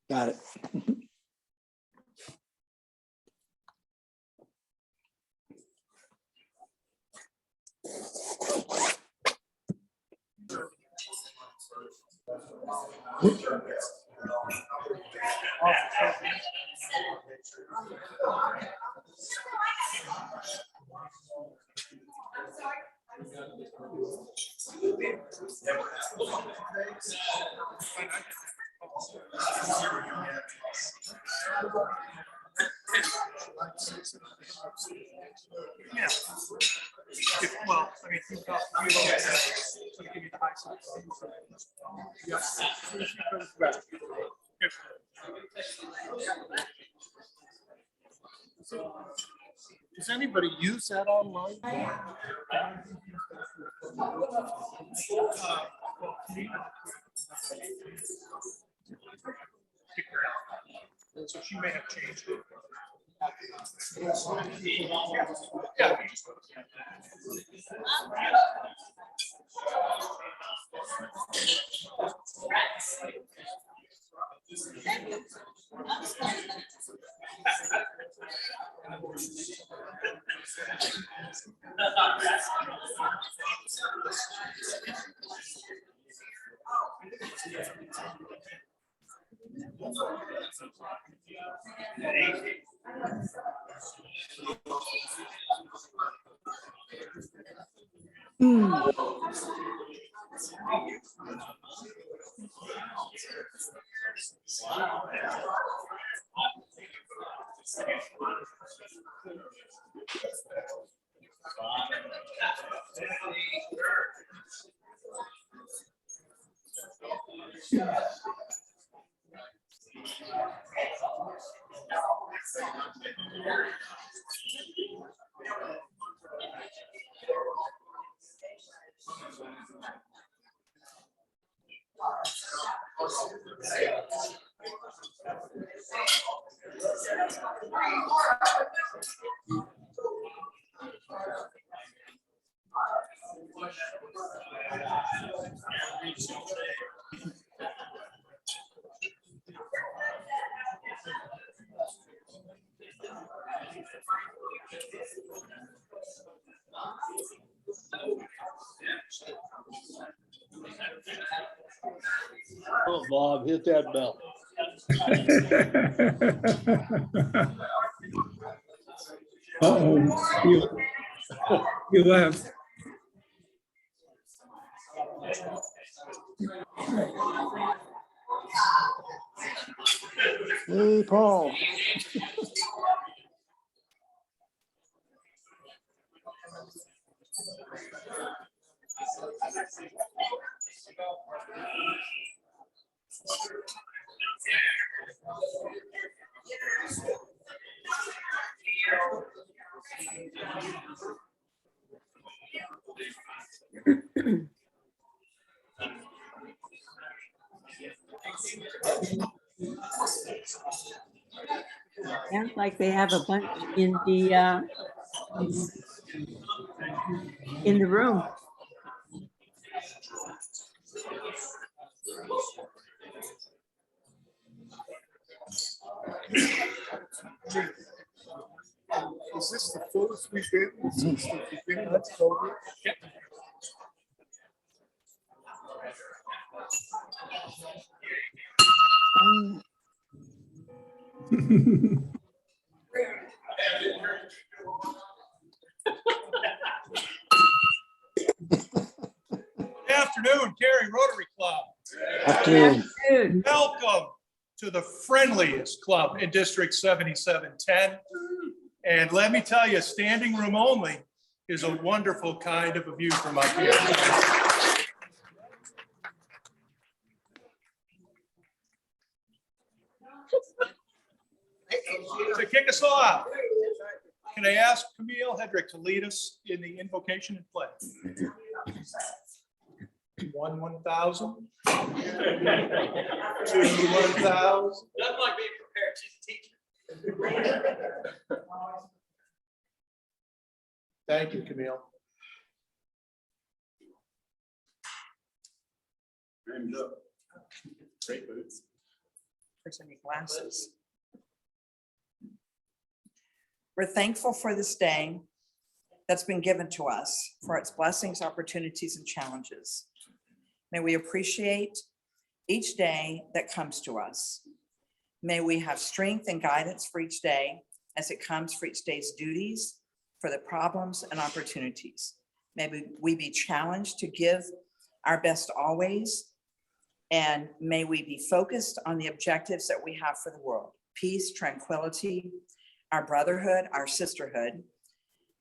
Got it. Yeah. Well, I mean, you got to give you the high side. Yeah. Does anybody use that online? So she may have changed it. Yeah. Oh, Bob, hit that bell. Uh-oh, you left. Hey, Paul. Sounds like they have a bunch in the room. Is this the fullest we've been since the beginning of COVID? Yep. Good afternoon, Cary Rotary Club. Afternoon. Dude, Welcome to the friendliest club in District 7710. And let me tell you, standing room only is a wonderful kind of a view from up here. To kick us off, can I ask Camille Hedrick to lead us in the invocation and pledge? 1,000. 2, 1,000. Nothing like being prepared. She's a teacher. Thank you, Camille. Great boots. person need glasses. We're thankful for this day that's been given to us, for its blessings, opportunities, and challenges. May we appreciate each day that comes to us. May we have strength and guidance for each day as it comes for each day's duties, for the problems and opportunities. May we be challenged to give our best always, and may we be focused on the objectives that we have for the world: peace, tranquility, our brotherhood, our sisterhood,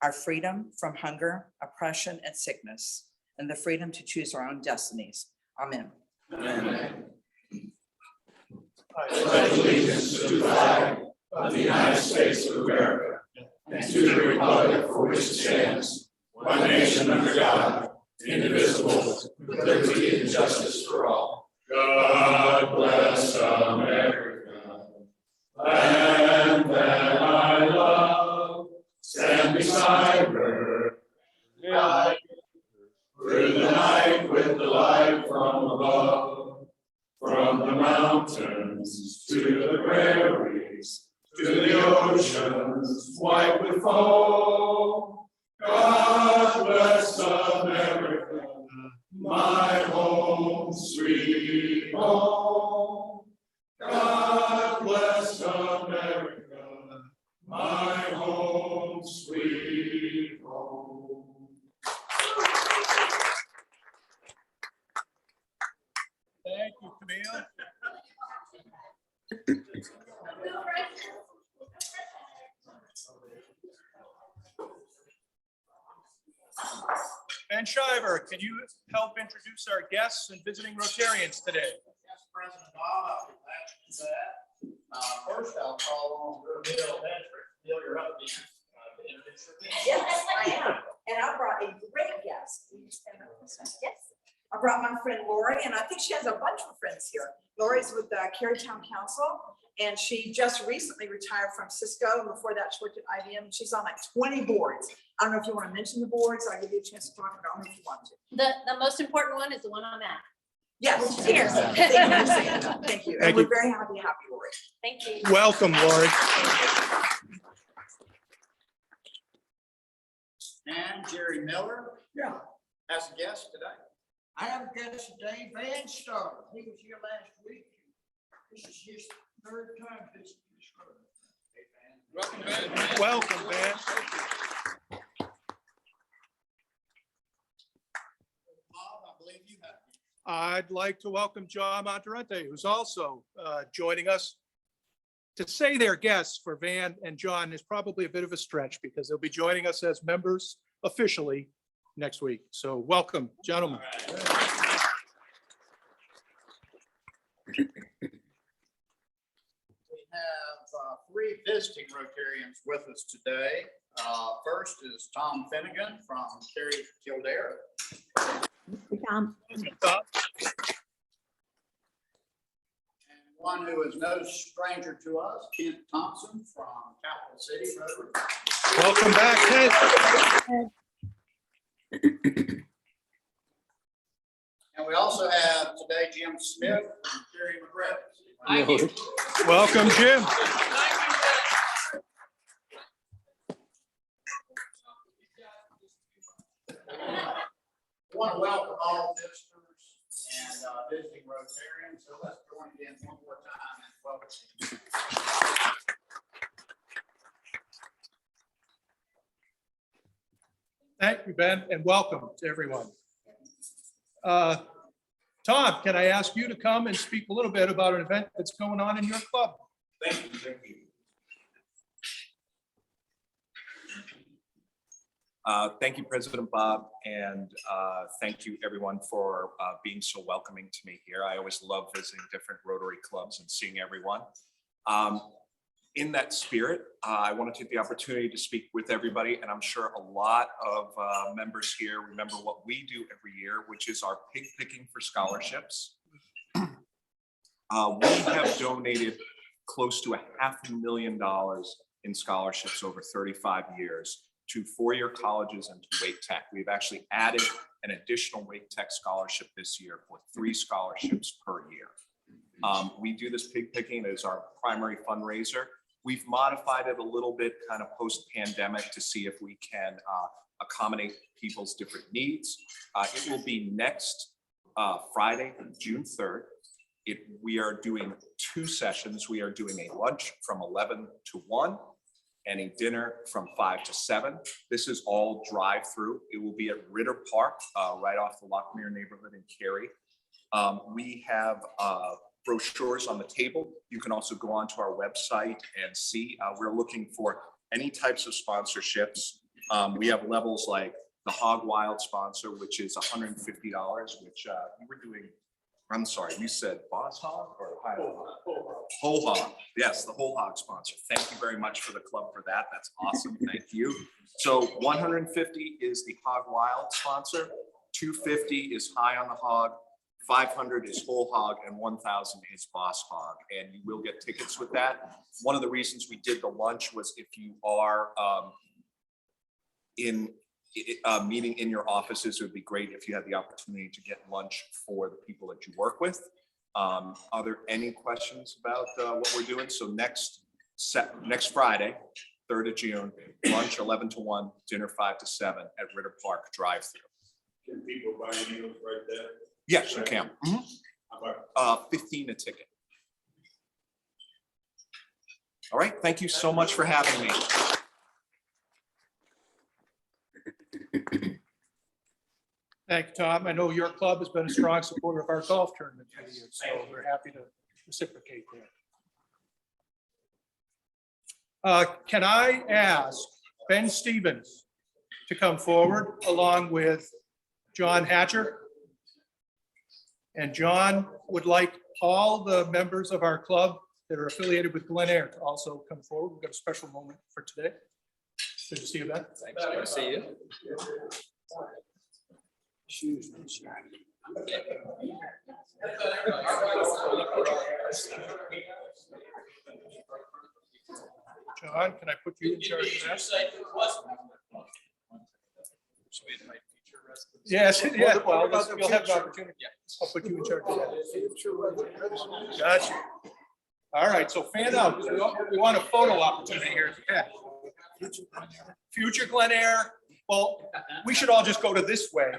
our freedom from hunger, oppression, and sickness, and the freedom to choose our own destinies. Amen. Amen. I pledge allegiance to the flag of the United States of America and to the republic for which it stands, one nation under God, indivisible, with liberty and justice for all. God bless America, land that I love. Stand beside her, guide through the night with the light from above. From the mountains to the prairies, to the oceans white with foam. God bless America, my home, sweet home. God bless America, my home, sweet home. Thank you, Camille. Ben Shiver, can you help introduce our guests and visiting Rotarians today? Yes, President Bob, I'll be glad to do that. First, I'll call on Bill Hedrick. Bill, you're up again. To introduce your guest. Yes, I am. And I brought a great guest. Yes. I brought my friend Lori, and I think she has a bunch of friends here. Lori's with the Cary Town Council, and she just recently retired from Cisco. And before that, she worked at IBM. She's on like 20 boards. I don't know if you want to mention the boards. I'll give you a chance to talk about them if you want to. The most important one is the one I'm at. Yes. Cheers. Thank you. And Thank we're you. very happy to have you, Lori. Thank you. Welcome, Lori. And Jerry Miller. Yeah. As a guest today. I have a guest today, Van Starr. He was here last week. This is his third time visiting this room. Welcome, Ben. Welcome, Ben. Bob, I believe you have. I'd like to welcome John Monterente, who's also joining us. To say they're guests for Van and John is probably a bit of a stretch because they'll be joining us as members officially next week. So welcome, gentlemen. We have three visiting Rotarians with us today. First is Tom Finnegan from Cary, Kildare. Tom, Tom. And one who is no stranger to us, Kent Thompson from Capital City, Rotary. Welcome back, Ted. And we also have today Jim Smith from Cary McGregor. Thank you. Welcome, Jim. I want to welcome all visitors and visiting Rotarians. So let's join again one more time and welcome. Thank you, Ben, and welcome to everyone. Tom, can I ask you to come and speak a little bit about an event that's going on in your club? Thank you, thank you. Thank you, President Bob, and thank you everyone for being so welcoming to me here. I always love visiting different Rotary clubs and seeing everyone. In that spirit, I want to take the opportunity to speak with everybody, and I'm sure a lot of members here remember what we do every year, which is our pig picking for scholarships. We have donated close to $500,000 in scholarships over 35 years to four-year colleges and to Wake Tech. We've actually added an additional Wake Tech scholarship this year for 3 scholarships per year. We do this pig picking as our primary fundraiser. We've modified it a little bit kind of post-pandemic to see if we can accommodate people's different needs. It will be next Friday, June 3rd. We are doing 2 sessions. We are doing a lunch from 11 to 1 and a dinner from 5 to 7. This is all drive-through. It will be at Ritter Park, right off the Lockmere neighborhood in Cary. We have brochures on the table. You can also go onto our website and see. We're looking for any types of sponsorships. We have levels like the Hog Wild sponsor, which is $150, which you were doing. I'm sorry, you said Boss Hog or Whole Hog. Yes, the Whole Hog sponsor. Thank you very much for the club for that. That's awesome. Thank you. So 150 is the Hog Wild sponsor. 250 is High on the Hog. 500 is Whole Hog, and 1,000 is Boss Hog, and you will get tickets with that. One of the reasons we did the lunch was if you are in meeting in your offices, it would be great if you had the opportunity to get lunch for the people that you work with. Are there any questions about what we're doing? So next Friday, 3rd of June, lunch 11 to 1, dinner 5 to 7 at Ritter Park drive-through. Can people buy meals right there? Yes, you can. How about 15 a ticket. All right, thank you so much for having me. Thank you, Tom. I know your club has been a strong supporter of our golf tournament for years, so we're happy to reciprocate there. Can I ask Ben Stevens to come forward along with John Hatcher? And John would like all the members of our club that are affiliated with Glen Air to also come forward. We've got a special moment for today. Good to see you, Ben. Thanks. Good to see you. John, can I put you in charge of that? Yes, yeah, well, you'll have an opportunity. I'll put you in charge of that. Gotcha. All right, so fan out. We want a photo opportunity here. Yeah. Future Glen Air. Well, we should all just go to this way.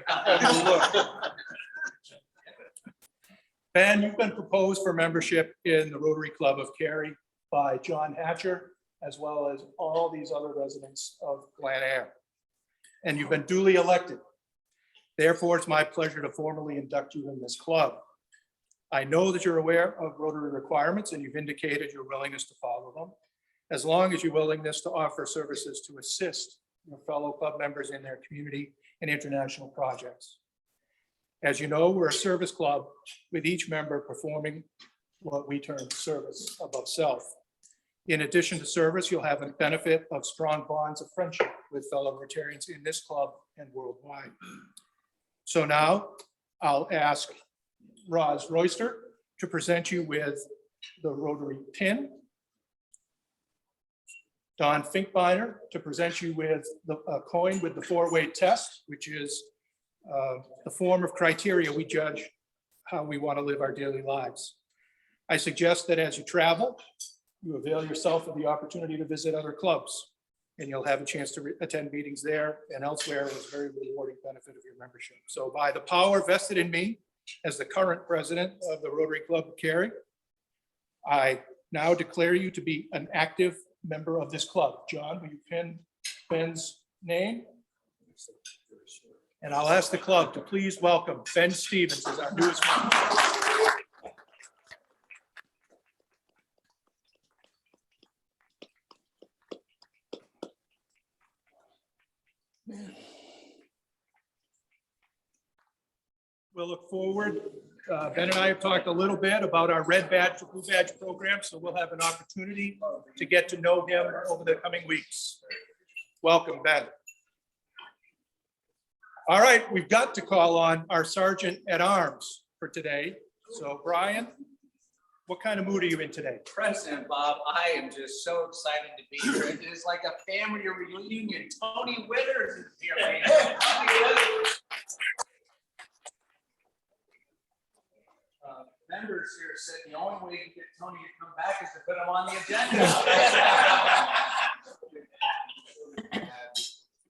Ben, you've been proposed for membership in the Rotary Club of Cary by John Hatcher, as well as all these other residents of Glen Air. And you've been duly elected. Therefore, it's my pleasure to formally induct you in this club. I know that you're aware of Rotary requirements and you've indicated your willingness to follow them, as long as your willingness to offer services to assist your fellow club members in their community and international projects. As you know, we're a service club with each member performing what we term service above self. In addition to service, you'll have a benefit of strong bonds of friendship with fellow Rotarians in this club and worldwide. So now I'll ask Roz Royster to present you with the Rotary pin. Don Finkbeiner to present you with a coin with the 4-weight test, which is the form of criteria we judge how we want to live our daily lives. I suggest that as you travel, you avail yourself of the opportunity to visit other clubs, and you'll have a chance to attend meetings there and elsewhere with very rewarding benefit of your membership. So by the power vested in me as the current president of the Rotary Club of Cary, I now declare you to be an active member of this club. John, will you pin Ben's name? And I'll ask the club to please welcome Ben Stevens as our newest member. We'll look forward. Ben and I have talked a little bit about our red badge to blue badge program, so we'll have an opportunity to get to know him over the coming weeks. Welcome, Ben. All right, we've got to call on our Sergeant at Arms for today. So Brian, what kind of mood are you in today? President Bob, I am just so excited to be here. It is like a family reunion. Tony Withers is here. members here said the only way to get Tony to come back is to put him on the agenda.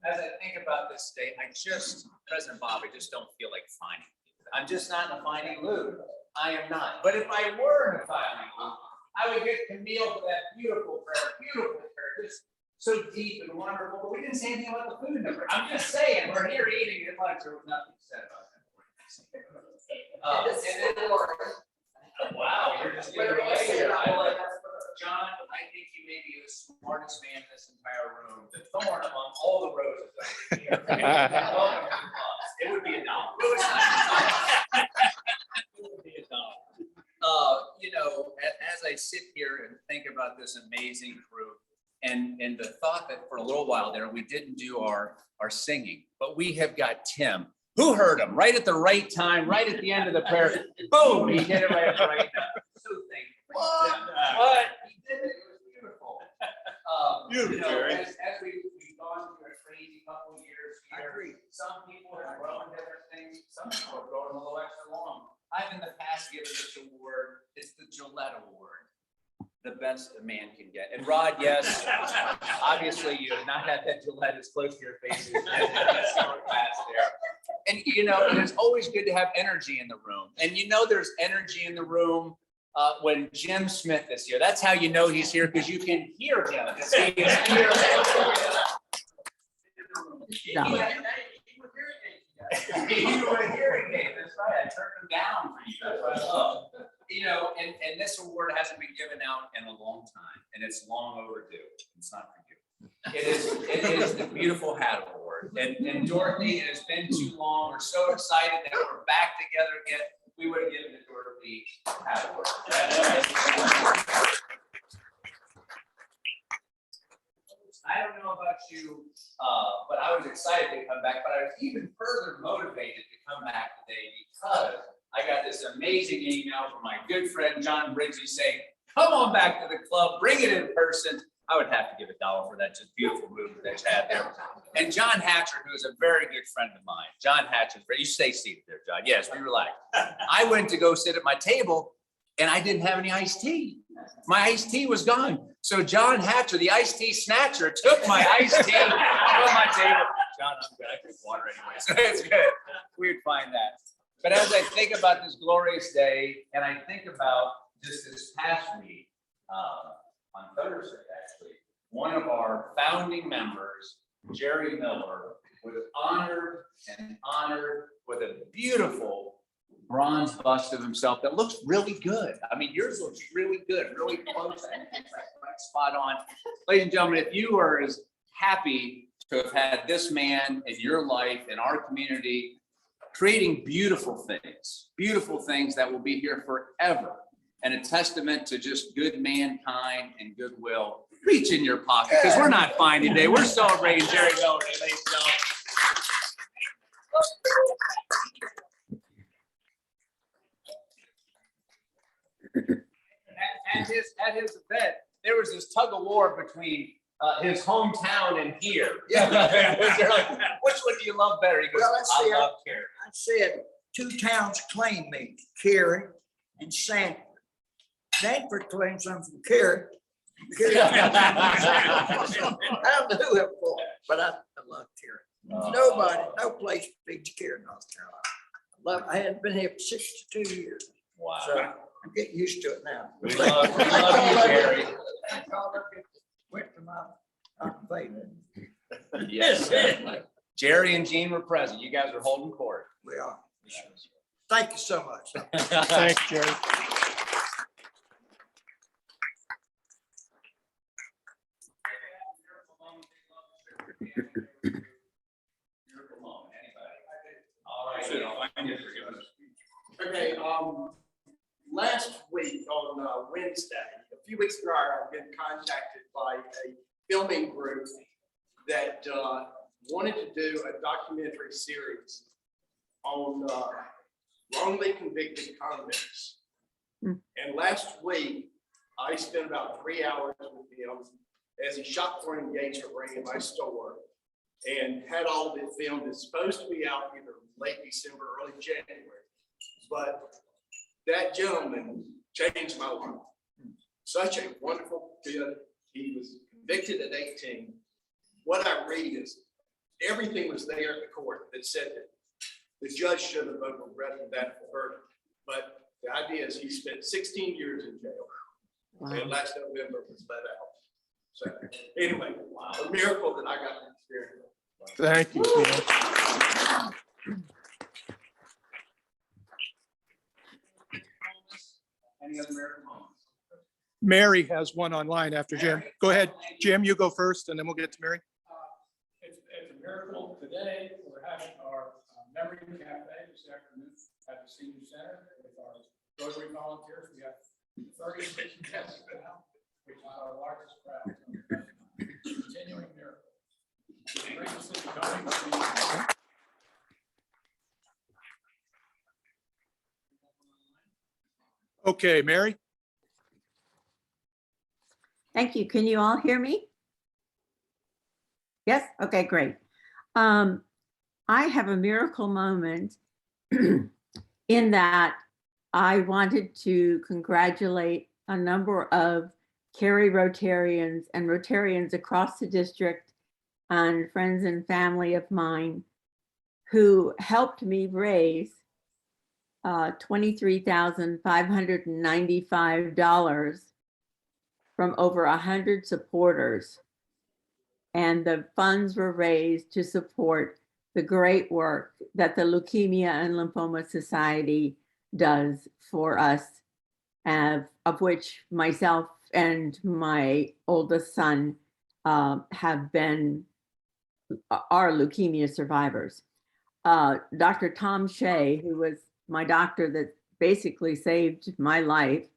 As I think about this state, President Bob, I just don't feel like finding. I'm just not in a finding mood. I am not. But if I were in a finding mood, I would get Camille for that beautiful prayer, just so deep and wonderful. But we didn't say anything about the food number. I'm just saying, we're here eating at lunch. There was nothing said about that. Wow, you're just giving away here. John, I think you may be the smartest man in this entire room. The thorn among all the roses. It would be a dollar. You know, as I sit here and think about this amazing crew, and the thought that for a little while there, we didn't do our singing, but we have got Tim. Who heard him? Right at the right time, right at the end of the prayer. Boom, he did it right at the right time. So thankful. What? He did it. It was beautiful. You know, as we've gone through a crazy couple of years here, some people have grown different things. Some people have grown a little extra long. I've in the past given this award. It's the Gillette Award. The best a man can get. And Rod, yes, obviously you have not had that Gillette as close to your face as there. And you know, it's always good to have energy in the room. And you know there's energy in the room when Jim Smith is here. That's how you know he's here, because you can hear him. He is here. You were a hearing aid. That's right. I turned him down for you. That's what I love. You know, and this award hasn't been given out in a long time, and it's long overdue. It's not for you. It is the Beautiful Hat Award. And Dorothy, it has been too long. We're so excited that we're back together again. We would have given the Dorothy Hat Award. I don't know about you, but I was excited to come back, but I was even further motivated to come back today because I got this amazing email from my good friend, John Briggsy, saying, come on back to the club, bring it in person. I would have to give $1 for that just beautiful movement that you had there. And John Hatcher, who is a very good friend of mine, John Hatcher, you stay seated there, John. Yes, we relax. I went to go sit at my table and I didn't have any iced tea. My iced tea was gone. So John Hatcher, the iced tea snatcher, took my iced tea from my table. John, I'm good. I drink water anyway, so it's good. We'd find that. But as I think about this glorious day, and I think about just this past week, on Thursday, actually, one of our founding members, Jerry Miller, was honored with a beautiful bronze bust of himself that looks really good. I mean, yours looks really good, really close. Right spot on. Ladies and gentlemen, if you are as happy to have had this man in your life, in our community, creating beautiful things that will be here forever, and a testament to just good mankind and goodwill, reach in your pocket, because we're not fine today. We're celebrating Jerry Miller, ladies and gentlemen. At his event, there was this tug of war between his hometown and here. Yeah. They're like, which one do you love better? He goes, I love Cary. I said 2 towns claim me, Cary and Sanford. Sanford claims I'm from Cary. I don't know who they're for, but I love Cary. Nobody, no place beats Cary, North Carolina. I hadn't been here for 62 years. Wow. So I'm getting used to it now. We love you, Jerry. Went to my favorite. Yes. Jerry and Gene were present. You guys are holding court. We are. Thank you so much. Thanks, Jerry. Okay, last week on Wednesday, a few weeks ago, I've been contacted by a filming group that wanted to do a documentary series on wrongly convicted convicts. And last week, I spent about 3 hours with him as he shot for an engagement ring in my store and had all of it filmed. It's supposed to be out either late December, early January. But that gentleman changed my life. Such a wonderful kid. He was convicted at 18. What I read is everything was there at the court that said that the judge should have overridden that verdict. But the idea is he spent 16 years in jail. And last November was let out. So anyway, a miracle that I got to experience. Thank you, Steve. Any other miracle moments? Mary has one online after Jim. Go ahead, Jim, you go first, and then we'll get to Mary. It's a miracle today. We're having our memory cafe this afternoon at the senior center with our Rotary volunteers. We have 36 guests now, which is our largest crowd. Continuing miracle. Great to see you coming. Okay, Mary. Thank you. Can you all hear me? Yes? Okay, great. I have a miracle moment in that I wanted to congratulate a number of Cary Rotarians and Rotarians across the district and friends and family of mine who helped me raise $23,595 from over 100 supporters. And the funds were raised to support the great work that the Leukemia and Lymphoma Society does for us, of which myself and my oldest son have been are leukemia survivors. Dr. Tom Shea, who was my doctor that basically saved my life,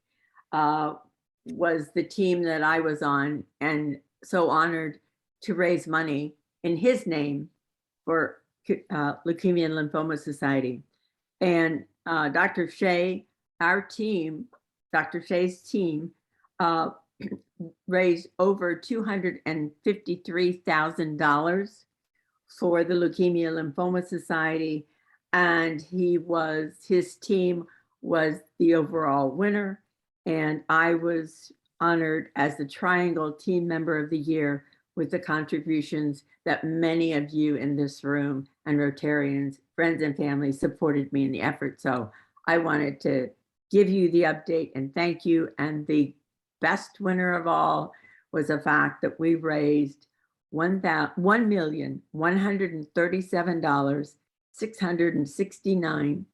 was the team that I was on, and so honored to raise money in his name for Leukemia and Lymphoma Society. And Dr. Shea, our team, Dr. Shea's team, raised over $253,000 for the Leukemia Lymphoma Society, and his team was the overall winner. And I was honored as the Triangle Team Member of the Year with the contributions that many of you in this room and Rotarians, friends and family supported me in the effort. So I wanted to give you the update and thank you. And the best winner of all was the fact that we raised $1,137,669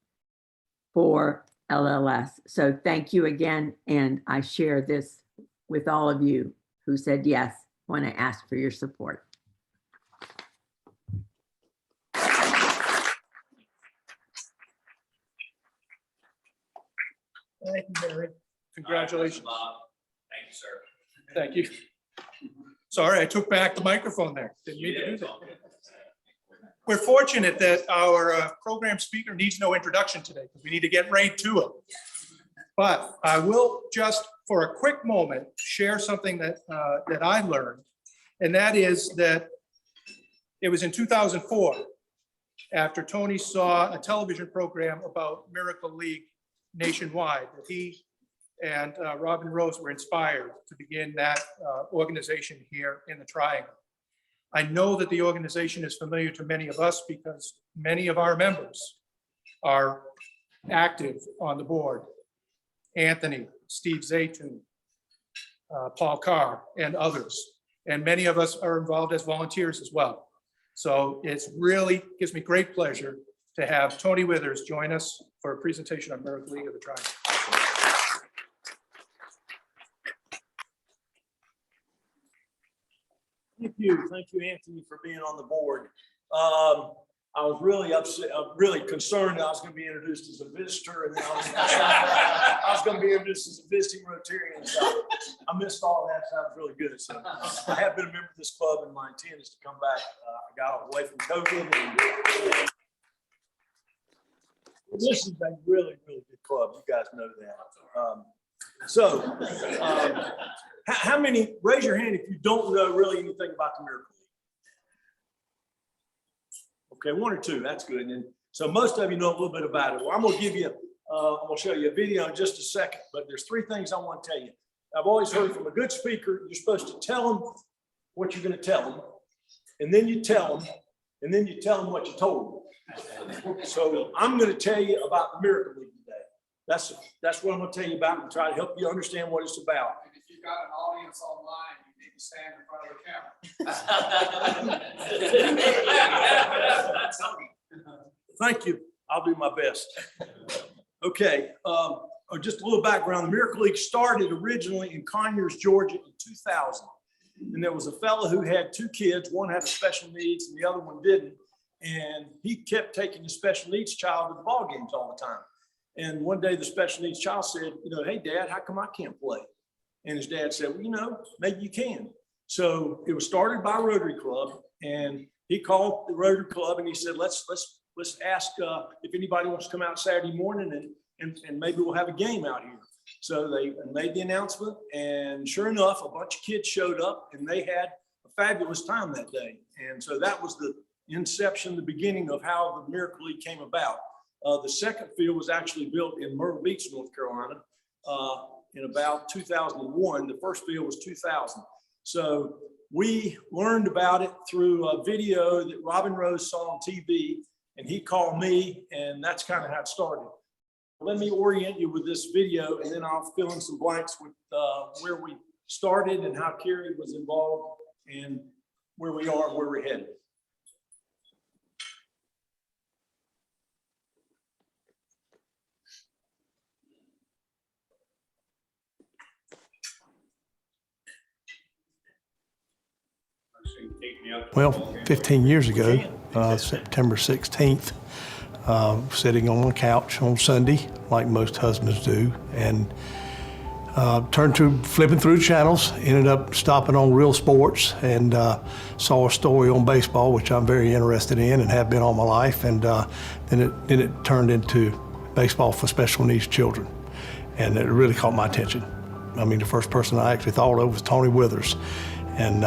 for LLS. So thank you again. And I share this with all of you who said yes when I asked for your support. Thank you, Mary. Congratulations. Thank you, sir. Thank you. Sorry, I took back the microphone there. Didn't mean to do that. We're fortunate that our program speaker needs no introduction today because we need to get right to him. But I will just, for a quick moment, share something that I learned, and that is that it was in 2004, after Tony saw a television program about Miracle League nationwide, that he and Robin Rose were inspired to begin that organization here in the Triangle. I know that the organization is familiar to many of us because many of our members are active on the board. Anthony, Steve Zaytoon, Paul Carr, and others. And many of us are involved as volunteers as well. So it's really gives me great pleasure to have Tony Withers join us for a presentation on Miracle League of the Triangle. Thank you, Anthony, for being on the board. I was really upset, really concerned that I was going to be introduced as a visitor, and then I was going to be introduced as a visiting Rotarian. So I missed all of that. So that was really good. So I have been a member of this club, and my intent is to come back. I got away from COVID. And this is a really, really good club. You guys know that. How many, raise your hand if you don't know really anything about the Miracle League. Okay, one or two, that's good. And so most of you know a little bit about it. Well, I'm gonna give you I'm gonna show you a video in just a second, but there's 3 things I want to tell you. I've always heard from a good speaker, you're supposed to tell them what you're gonna tell them, and then you tell them, and then you tell them what you told them. So I'm gonna tell you about the Miracle League today. That's what I'm gonna tell you about and try to help you understand what it's about. And if you've got an audience online, you need to stand in front of the camera. Thank you. I'll do my best. Okay, just a little background. The Miracle League started originally in Conyers, Georgia in 2000. And there was a fellow who had 2 kids. One had special needs and the other one didn't. And he kept taking the special needs child to the ball games all the time. And one day the special needs child said, hey, Dad, how come I can't play? And his dad said, well, maybe you can. So it was started by Rotary Club, and he called the Rotary Club and he said, let's ask if anybody wants to come out Saturday morning and maybe we'll have a game out here. So they made the announcement, and sure enough, a bunch of kids showed up and they had a fabulous time that day. And so that was the inception, the beginning of how the Miracle League came about. The second field was actually built in Myrtle Beach, North Carolina, in about 2001. The first field was 2000. So we learned about it through a video that Robin Rose saw on TV, and he called me, and that's kind of how it started. Let me orient you with this video, and then I'll fill in some blanks with where we started and how Cary was involved and where we are, where we're headed. Well, 15 years ago, September 16th, sitting on my couch on Sunday, like most husbands do, and turned to flipping through channels, ended up stopping on Real Sports, and saw a story on baseball, which I'm very interested in and have been all my life, and then it turned into baseball for special needs children, and it really caught my attention. I mean, the first person I actually thought of was Tony Withers, and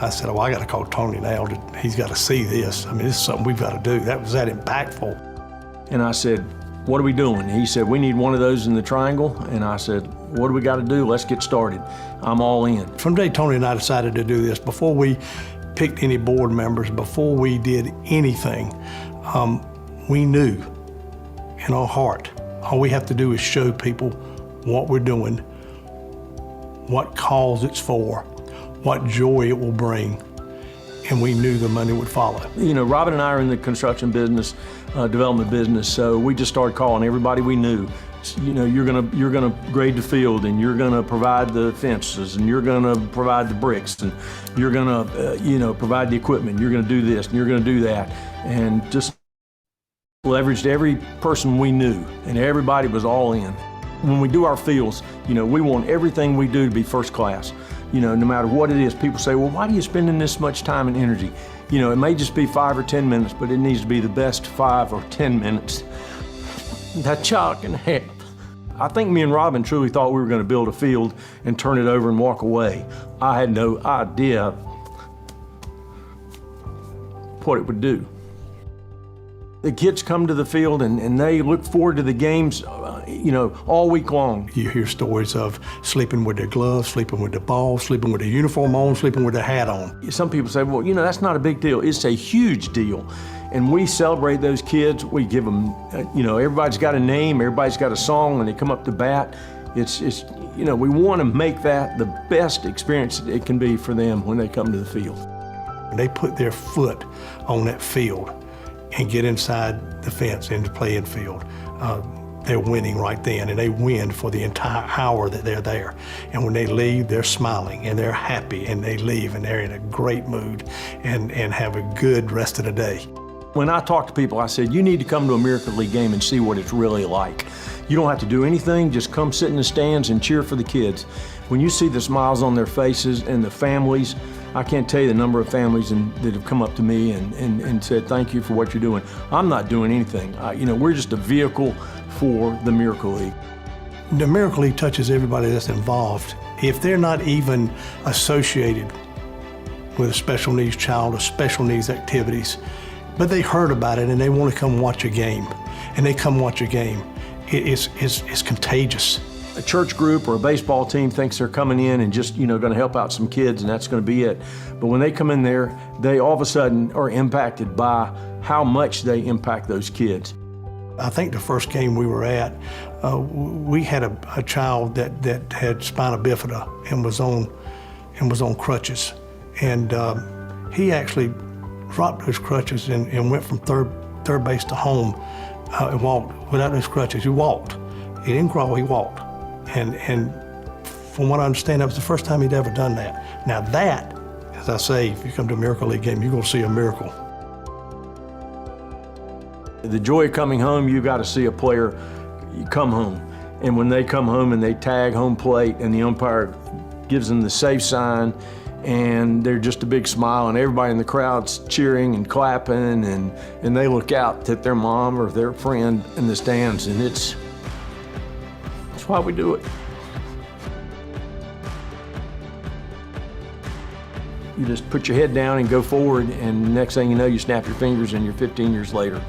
I said, I got to call Tony now. He's got to see this. I mean, this is something we've got to do. That was that impactful. And I said, what are we doing? He said, we need one of those in the triangle. And I said, what do we got to do? Let's get started. I'm all in. From the day Tony and I decided to do this, before we picked any board members, before we did anything, we knew in our heart, all we have to do is show people what we're doing, what cause it's for, what joy it will bring, and we knew the money would follow. Robin and I are in the construction business, development business, so we just started calling everybody we knew. You're gonna grade the field, and you're gonna provide the fences, and you're gonna provide the bricks, and you're gonna provide the equipment. You're gonna do this, and you're gonna do that, and just leveraged every person we knew, and everybody was all in. When we do our fields, we want everything we do to be first class. No matter what it is. People say, well, why are you spending this much time and energy? It may just be 5 or 10 minutes, but it needs to be the best 5 or 10 minutes that child can have. I think me and Robin truly thought we were going to build a field and turn it over and walk away. I had no idea what it would do. The kids come to the field and they look forward to the games, all week long. You hear stories of sleeping with their gloves, sleeping with the ball, sleeping with the uniform on, sleeping with the hat on. Some people say, well, that's not a big deal. It's a huge deal. And we celebrate those kids. We give them, everybody's got a name, everybody's got a song, and they come up to bat. It's we want to make that the best experience it can be for them when they come to the field. They put their foot on that field and get inside the fence into playing field. They're winning right then, and they win for the entire hour that they're there. And when they leave, they're smiling and they're happy, and they leave and they're in a great mood and have a good rest of the day. When I talk to people, I said, you need to come to a Miracle League game and see what it's really like. You don't have to do anything, just come sit in the stands and cheer for the kids. When you see the smiles on their faces and the families, I can't tell you the number of families that have come up to me and said, thank you for what you're doing. I'm not doing anything. We're just a vehicle for the Miracle League. The Miracle League touches everybody that's involved. If they're not even associated with a special needs child or special needs activities, but they heard about it and they want to come watch a game, and they come watch a game, it's contagious. A church group or a baseball team thinks they're coming in and just, going to help out some kids and that's going to be it. But when they come in there, they all of a sudden are impacted by how much they impact those kids. I think the first game we were at, we had a child that had spina bifida and was on crutches. And he actually dropped those crutches and went from third base to home and walked without those crutches. He walked. He didn't crawl, he walked. And from what I understand, that was the first time he'd ever done that. Now that, as I say, if you come to a Miracle League game, you're gonna see a miracle. The joy of coming home, you got to see a player come home. And when they come home and they tag home plate and the umpire gives them the safe sign and they're just a big smile and everybody in the crowd's cheering and clapping and they look out at their mom or their friend in the stands, and that's why we do it. You just put your head down and go forward, and next thing you know, you snap your fingers and you're 15 years later.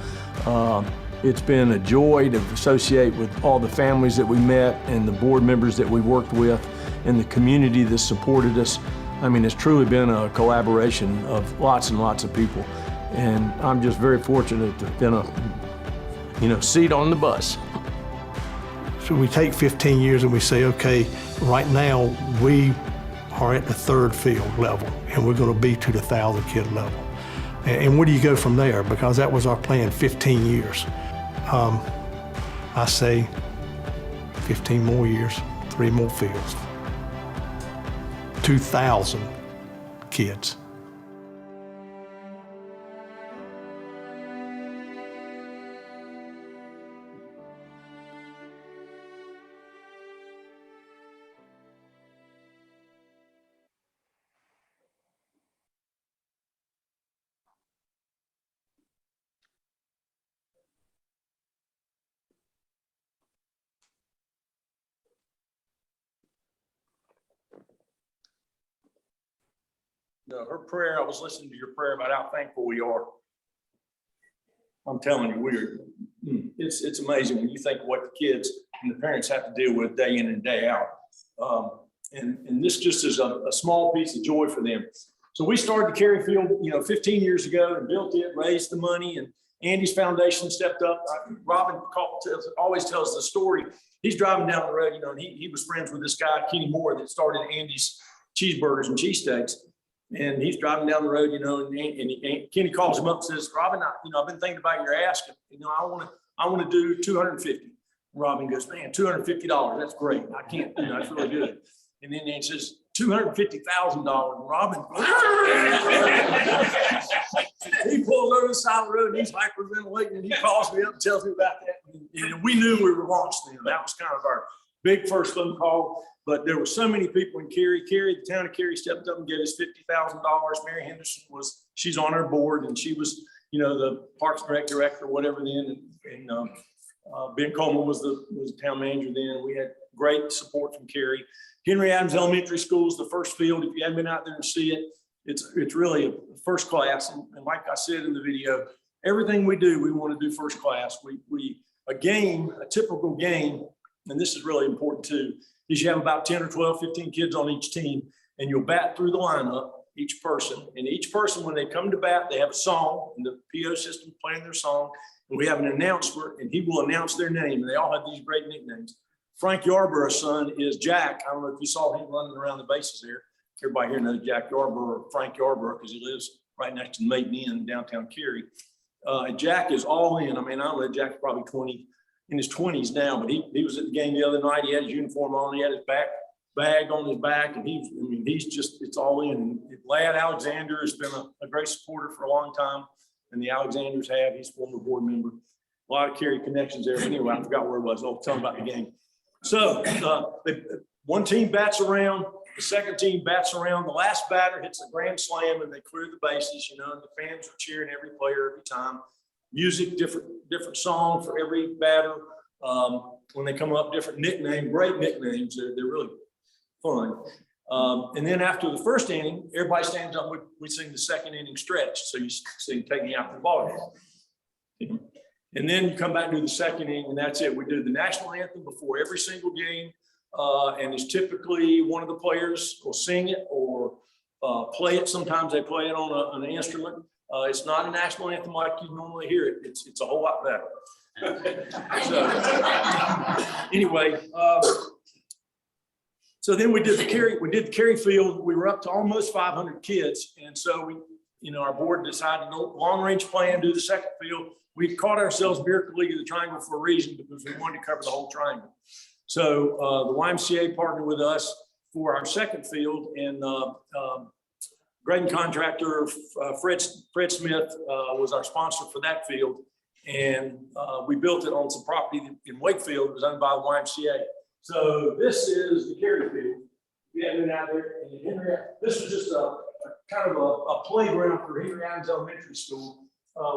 It's been a joy to associate with all the families that we met and the board members that we worked with and the community that supported us. I mean, it's truly been a collaboration of lots and lots of people. And I'm just very fortunate to have been a, seat on the bus. So we take 15 years and we say, okay, right now we are at the third field level and we're gonna be to the 1,000 kid level. And where do you go from there? Because that was our plan, 15 years. I say 15 more years, 3 more fields, 2,000 kids. Her prayer, I was listening to your prayer about how thankful we are. I'm telling you, it's amazing when you think what the kids and the parents have to deal with day in and day out. And this just is a small piece of joy for them. So we started the Cary Field, 15 years ago and built it, raised the money, and Andy's foundation stepped up. Robin always tells the story. He's driving down the road, and he was friends with this guy, Kenny Moore, that started Andy's Cheeseburgers and Cheesesteaks. And he's driving down the road, and Kenny calls him up and says, Robin, I've been thinking about your asking. I want to do 250. Robin goes, man, $250. That's great. I can't, that's really good. And then he says, $250,000. Robin, he pulls over the side of the road and he's hyperventilating, and he calls me up and tells me about that. And we knew we were launched then. That was kind of our big first phone call. But there were so many people in Cary. The town of Cary stepped up and gave us $50,000. Mary Henderson she's on our board, and she was, the parks director or whatever then. And Ben Coleman was the town manager then. We had great support from Cary. Henry Adams Elementary School is the first field. If you haven't been out there and see it, it's really a first class. And like I said in the video, everything we do, we want to do first class. A typical game, and this is really important too, is you have about 10 or 12, 15 kids on each team, and you'll bat through the lineup, each person. And each person, when they come to bat, they have a song, and the PO system playing their song, and we have an announcer, and he will announce their name, and they all have these great nicknames. Frank Yarborough's son is Jack. I don't know if you saw him running around the bases there. Everybody here knows Jack Yarborough, or Frank Yarborough, because he lives right next to the Maiden Inn in downtown Cary. Jack is all in. I don't know, Jack's probably in his 20s now, but he was at the game the other night. He had his uniform on, he had his bag on his back, and it's all in. And Lad Alexander has been a great supporter for a long time, and the Alexanders have. He's a former board member. A lot of Cary connections there. Anyway, I forgot where it was. I'll tell them about the game. So one team bats around, the second team bats around, the last batter hits a grand slam, and they clear the bases, and the fans are cheering every player every time. Music, different song for every batter. When they come up, different nicknames, great nicknames. They're really fun. And then after the first inning, everybody stands up. We sing the second inning stretch. So you sing "Take Me Out to the Ball Game." And then you come back and do the second inning, and that's it. We do the national anthem before every single game. And it's typically one of the players will sing it or play it. Sometimes they play it on an instrument. It's not a national anthem like you normally hear it. It's a whole lot better. So anyway, so then we did the Cary field. We were up to almost 500 kids. And so our board decided long range plan, do the second field. We called ourselves Miracle League of the Triangle for a reason, because we wanted to cover the whole triangle. So the YMCA partnered with us for our second field, and grading contractor Fred Smith was our sponsor for that field. And we built it on some property in Wakefield. It was owned by the YMCA. So this is the Cary field. We haven't been out there. And this was just a kind of a playground for Henry Adams Elementary School.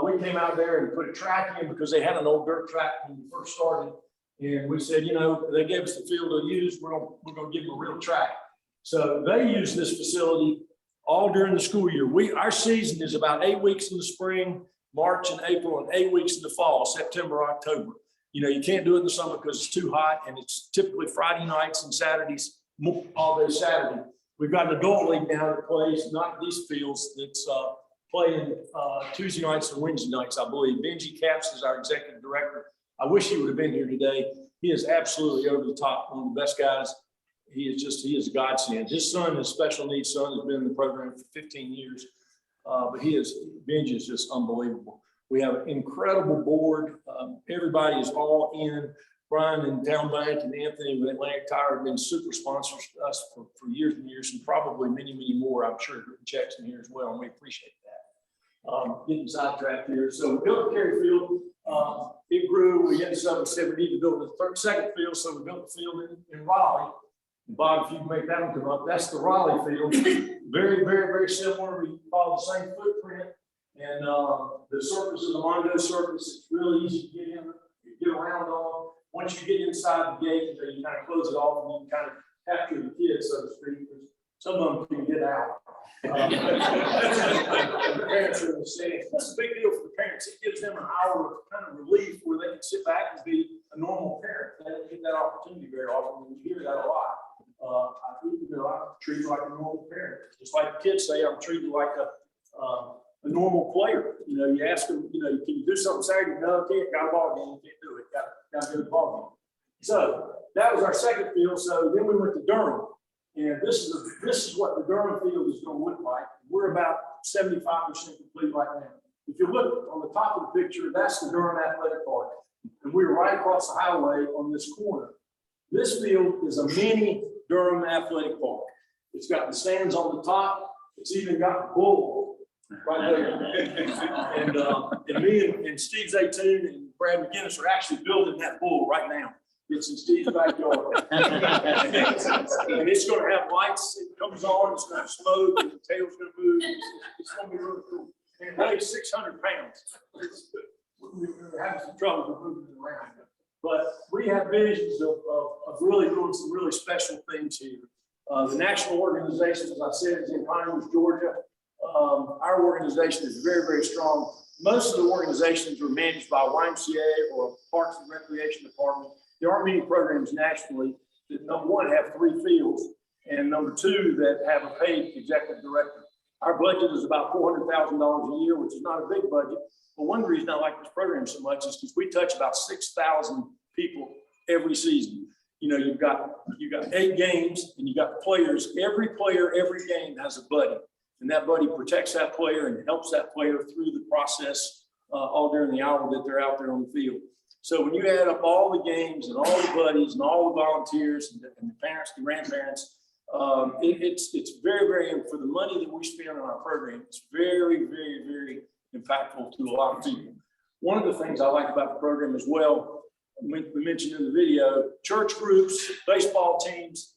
We came out there and put a track in because they had an old dirt track when we first started. And we said, they gave us the field to use. We're gonna give them a real track. So they use this facility all during the school year. Our season is about 8 weeks in the spring, March and April, and 8 weeks in the fall, September, October. You can't do it in the summer because it's too hot, and it's typically Friday nights and Saturdays, all day Saturday. We've got an adult league now that plays, not these fields, that's playing Tuesday nights and Wednesday nights, I believe. Benji Capps is our executive director. I wish he would have been here today. He is absolutely over the top, one of the best guys. He is a godsend. His son, his special needs son, has been in the program for 15 years. But Benji is just unbelievable. We have an incredible board. Everybody is all in. Brian and Town Bank and Anthony with Atlantic Tire have been super sponsors to us for years and years, and probably many, many more. I'm sure checks in here as well, and we appreciate that. Getting sidetracked here. So we built the Cary field. It grew. We had something said we need to build the second field, so we built the field in Raleigh. And Bob, if you can make that one come up, that's the Raleigh field. Very, very, very similar. We follow the same footprint, and the surface is a Mondo surface. It's really easy to get around on. Once you get inside the gate, you kind of close it off, and you can kind of capture the kids, so to speak. Some of them can get out. The parents are in the stands. That's a big deal for the parents. It gives them an hour of kind of relief where they can sit back and be a normal parent. They don't get that opportunity very often, and you hear that a lot. I'm treated like a normal parent. Just like the kids say, I'm treated like a normal player. You ask them, can you do something Saturday? No, I can't. Got a ball game. Can't do it. Got to do the ball game. So that was our second field. So then we went to Durham. And this is what the Durham field is going to look like. We're about 75% complete right now. If you look on the top of the picture, that's the Durham Athletic Park. And we're right across the highway on this corner. This field is a mini Durham Athletic Park. It's got the stands on the top. It's even got the bull right there. And me and Steve Zaytoon and Brad McGinnis are actually building that bull right now. It's in Steve's backyard. And it's going to have lights. It comes on. It's going to have smoke. And the tail's going to move. It's going to be really cool. And it weighs 600 pounds. We're having some trouble with moving it around. But we have visions of really doing some really special things here. The national organization, as I said, is in Pinehurst, Georgia. Our organization is very, very strong. Most of the organizations are managed by YMCA or Parks and Recreation Department. There aren't many programs nationally that, number one, have 3 fields, and number 2, that have a paid executive director. Our budget is about $400,000 a year, which is not a big budget. But one reason I like this program so much is because we touch about 6,000 people every season. You've got 8 games, and you got the players. Every player, every game has a buddy, and that buddy protects that player and helps that player through the process all during the hour that they're out there on the field. So when you add up all the games and all the buddies and all the volunteers and the parents and grandparents, it's very, very, for the money that we spend on our program, it's very, very, very impactful to a lot of people. One of the things I like about the program as well, we mentioned in the video, church groups, baseball teams,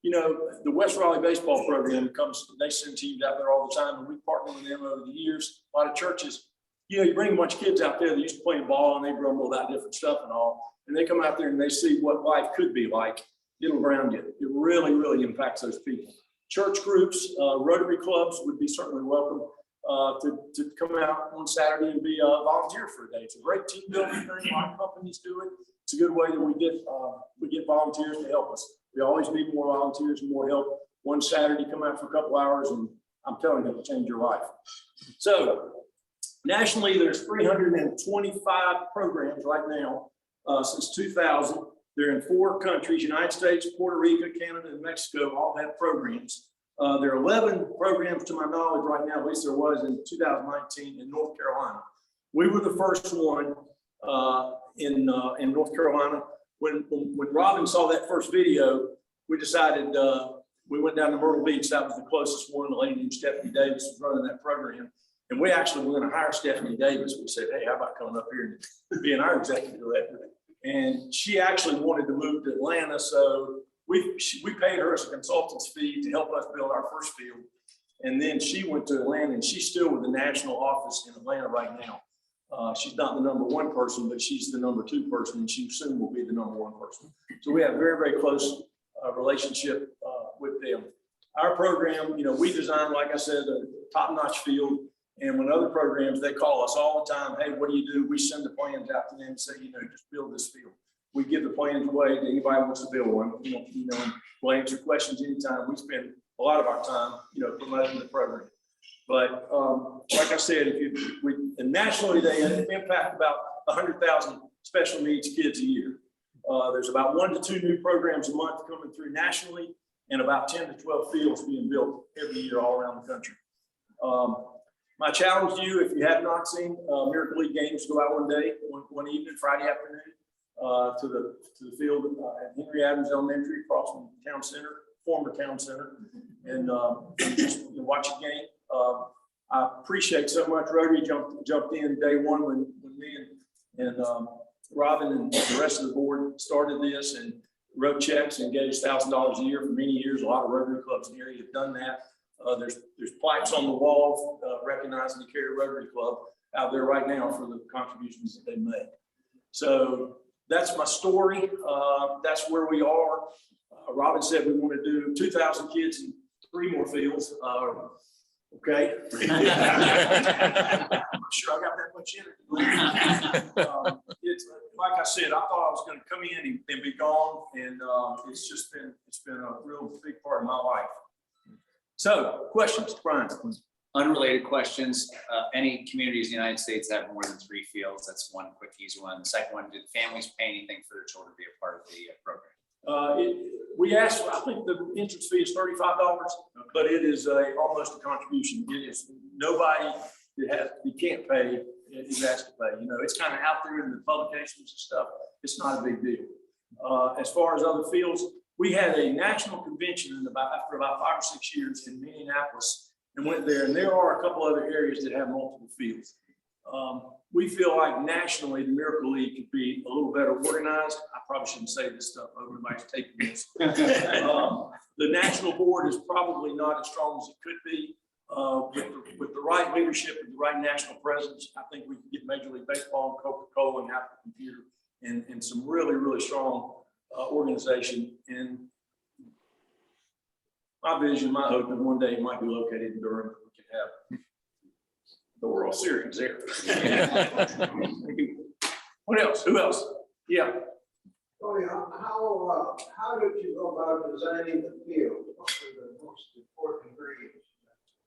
the West Raleigh baseball program they send teams out there all the time, and we partner with them over the years. A lot of churches, you bring a bunch of kids out there that used to play ball, and they grumble about different stuff and all, and they come out there and they see what life could be like. It'll ground you. It really, really impacts those people. Church groups, Rotary clubs would be certainly welcome. to come out on Saturday and be a volunteer for a day. It's a great team building thing. A lot of companies do it. It's a good way that we get volunteers to help us. We always need more volunteers and more help. One Saturday, come out for a couple hours, and I'm telling you, it'll change your life. So nationally, there's 325 programs right now since 2000. They're in 4 countries: United States, Puerto Rico, Canada, and Mexico. All have programs. There are 11 programs to my knowledge right now, at least there was in 2019 in North Carolina. We were the first one in North Carolina. When Robin saw that first video, we decided, we went down to Myrtle Beach. That was the closest one. The lady named Stephanie Davis was running that program. And we actually were going to hire Stephanie Davis. We said, hey, how about coming up here and being our executive director? And she actually wanted to move to Atlanta. So we paid her as a consultant's fee to help us build our first field. And then she went to Atlanta, and she's still with the national office in Atlanta right now. She's not the #1 person, but she's the #2 person, and she soon will be the #1 person. So we have a very, very close relationship with them. Our program, we design, like I said, a top-notch field. And when other programs, they call us all the time, hey, what do? We send the plans out to them and say, just build this field. We give the plans away to anybody who wants to build one. We'll answer questions anytime. We spend a lot of our time, promoting the program. But like I said, and nationally, they impact about 100,000 special needs kids a year. There's about 1 to 2 new programs a month coming through nationally, and about 10 to 12 fields being built every year all around the country. My challenge to you, if you have not seen Miracle League games, go out one day, one evening, Friday afternoon, to the field at Henry Adams Elementary across from town center, former town center, and just watch a game. I appreciate so much. Rotary jumped in day one when me and Robin and the rest of the board started this and wrote checks and gave us $1,000 a year for many years. A lot of Rotary clubs in the area have done that. There's plaques on the wall recognizing the Cary Rotary Club out there right now for the contributions that they made. So that's my story. That's where we are. Robin said we want to do 2,000 kids in 3 more fields. Okay. I'm not sure I got that much energy. It's like I said, I thought I was going to come in and be gone, and it's been a real big part of my life. So, questions, Brian? Unrelated questions. Any communities in the United States have more than 3 fields? That's one quick, easy one. The second one, did families pay anything for their children to be a part of the program? We asked, I think the entrance fee is $35, but it is almost a contribution. It is nobody that can't pay is asked to pay. It's kind of out there in the publications and stuff. It's not a big deal. As far as other fields, we had a national convention after about 5 or 6 years in Minneapolis, and went there. And there are a couple other areas that have multiple fields. We feel like nationally, the Miracle League could be a little better organized. I probably shouldn't say this stuff. Everybody's taking this. The national board is probably not as strong as it could be. With the right leadership and the right national presence, I think we can get Major League Baseball and Coca-Cola and Apple Computer and some really, really strong organization. And my vision, my hope is one day it might be located in Durham. We can have the World Series there. What else? Who else? Yeah. Oh, yeah. How did you go about designing the field? What were the most important ingredients?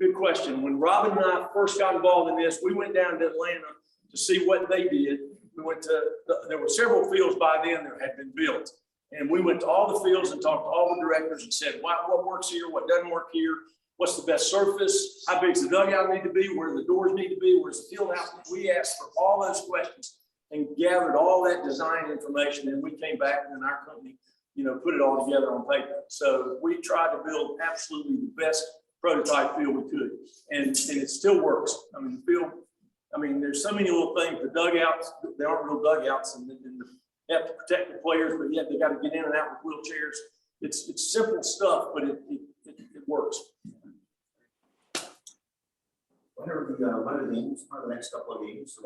Good question. When Robin and I first got involved in this, we went down to Atlanta to see what they did. We went to, there were several fields by then that had been built. And we went to all the fields and talked to all the directors and said, wow, what works here? What doesn't work here? What's the best surface? How big does the dugout need to be? Where do the doors need to be? Where's the field house? We asked for all those questions and gathered all that design information. And we came back and our company, put it all together on paper. So we tried to build absolutely the best prototype field we could. And it still works. I mean, the field, there's so many little things. The dugouts, they aren't real dugouts, and they have to protect the players, but yet they got to get in and out with wheelchairs. It's simple stuff, but it works. When are the games? What are the next couple of games?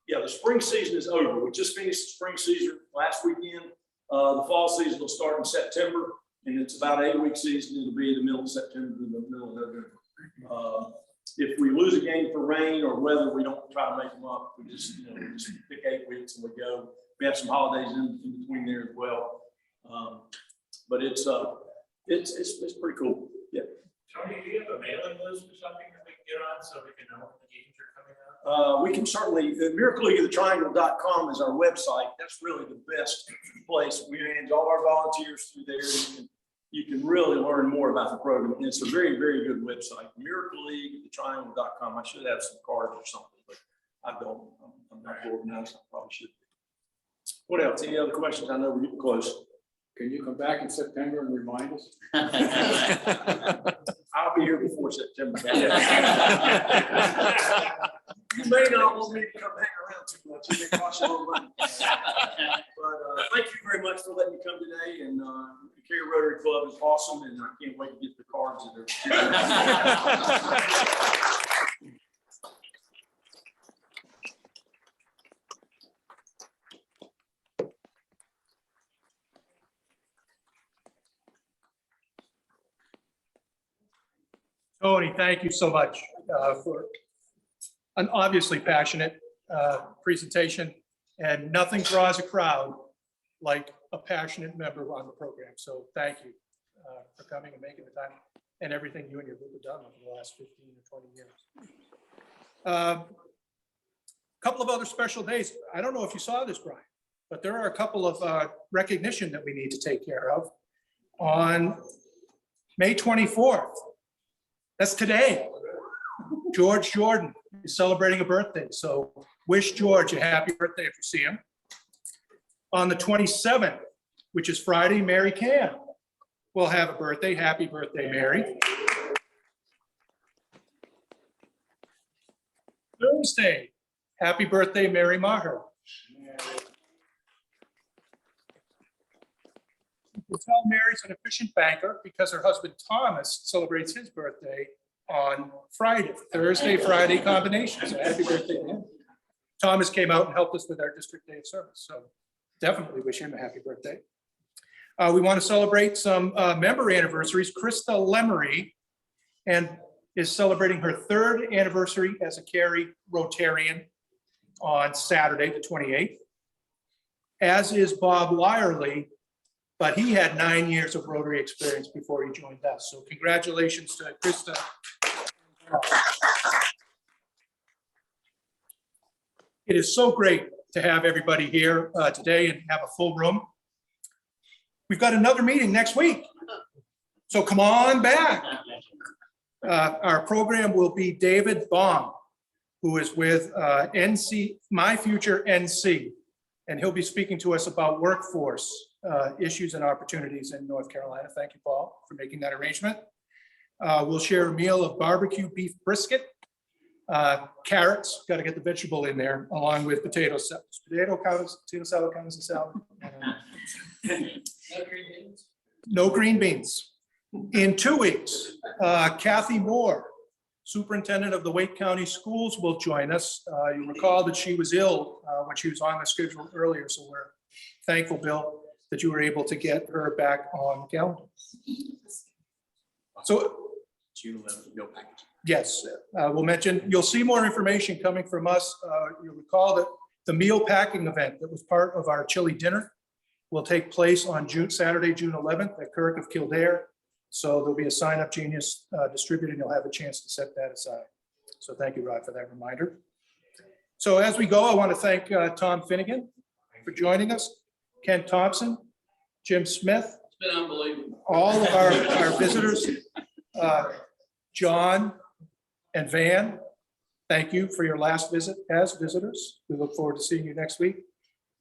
Yeah, the spring season is over. We just finished the spring season last weekend. The fall season will start in September, and it's about an 8-week season. It'll be the middle of September to the middle of November. if we lose a game for rain or weather, we don't try to make them up. We just, we just pick 8 weeks and we go. We have some holidays in between there as well. But it's pretty cool. Yeah. Tony, do you have a mailing list or something that we can get on so we can know when the games are coming up? We can certainly, miracleleagueofthetriangle.com is our website. That's really the best place. We manage all our volunteers through there. You can really learn more about the program. And it's a very, very good website, miracleleagueofthetriangle.com. I should have some cards or something, but I don't. I'm not organized. I probably should. What else? Any other questions? I know we're getting close. Can you come back in September and remind us? I'll be here before September. You may not want me to come hang around too much. You may cost you a little money. But thank you very much for letting me come today. And the Cary Rotary Club is awesome, and I can't wait to get the cards that are. Tony, thank you so much for an obviously passionate presentation, and nothing draws a crowd like a passionate member on the program. So thank you for coming and making the time, and everything you and your group have done over the last 15 or 20 years. Couple of other special days. I don't know if you saw this, Brian, but there are a couple of recognition that we need to take care of. On May 24th, that's today, George Jordan is celebrating a birthday. So wish George a happy birthday if you see him. On the 27th, which is Friday, Mary Cam will have a birthday. Happy birthday, Mary. Thursday, happy birthday, Mary Maher. You can tell Mary's an efficient banker because her husband Thomas celebrates his birthday on Friday, Thursday, Friday combination. So happy birthday to him. Thomas came out and helped us with our district day of service. So definitely wish him a happy birthday. We want to celebrate some member anniversaries. Krista Lemery and is celebrating her 3rd anniversary as a Cary Rotarian on Saturday, the 28th. As is Bob Wirely, but he had 9 years of Rotary experience before he joined us. So congratulations to Krista. It is so great to have everybody here today and have a full room. We've got another meeting next week, so come on back. Our program will be David Baum, who is with NC, My Future NC, and he'll be speaking to us about workforce issues and opportunities in North Carolina. Thank you, Paul, for making that arrangement. We'll share a meal of barbecue beef brisket, carrots, got to get the vegetable in there, along with potato salad. Potato salad counts as a salad. No green beans. In 2 weeks, Kathy Moore, superintendent of the Wake County Schools, will join us. You recall that she was ill when she was on the schedule earlier, so we're thankful, Bill, that you were able to get her back on the calendar. So June 11th, meal package. yes, we'll mention, you'll see more information coming from us. You'll recall that the meal packing event that was part of our chili dinner will take place on Saturday, June 11th at Kirk of Kildare. So there'll be a sign up genius distributed, and you'll have a chance to set that aside. So thank you, Rod, for that reminder. So as we go, I want to thank Tom Finnegan for joining us, Ken Thompson, Jim Smith. It's been unbelievable. All of our visitors, John and Van, thank you for your last visit as visitors. We look forward to seeing you next week.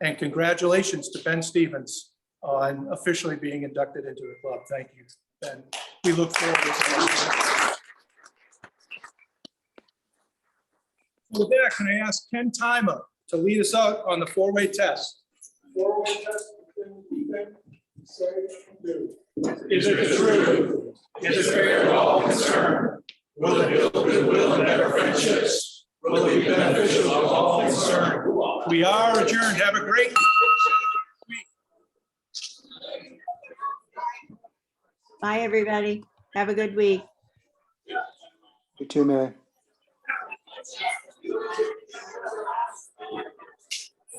And congratulations to Ben Stevens on officially being inducted into the club. Thank you, Ben. We look forward to it. With that, can I ask Ken Timer to lead us out on the 4-way test? 4-way test. Say, do. Is it the truth? Is it fair to all concerned? Will it build goodwill and better friendships? Will it be beneficial to all concerned? We are adjourned. Have a great week. Bye, everybody. Have a good week. You too, Mary.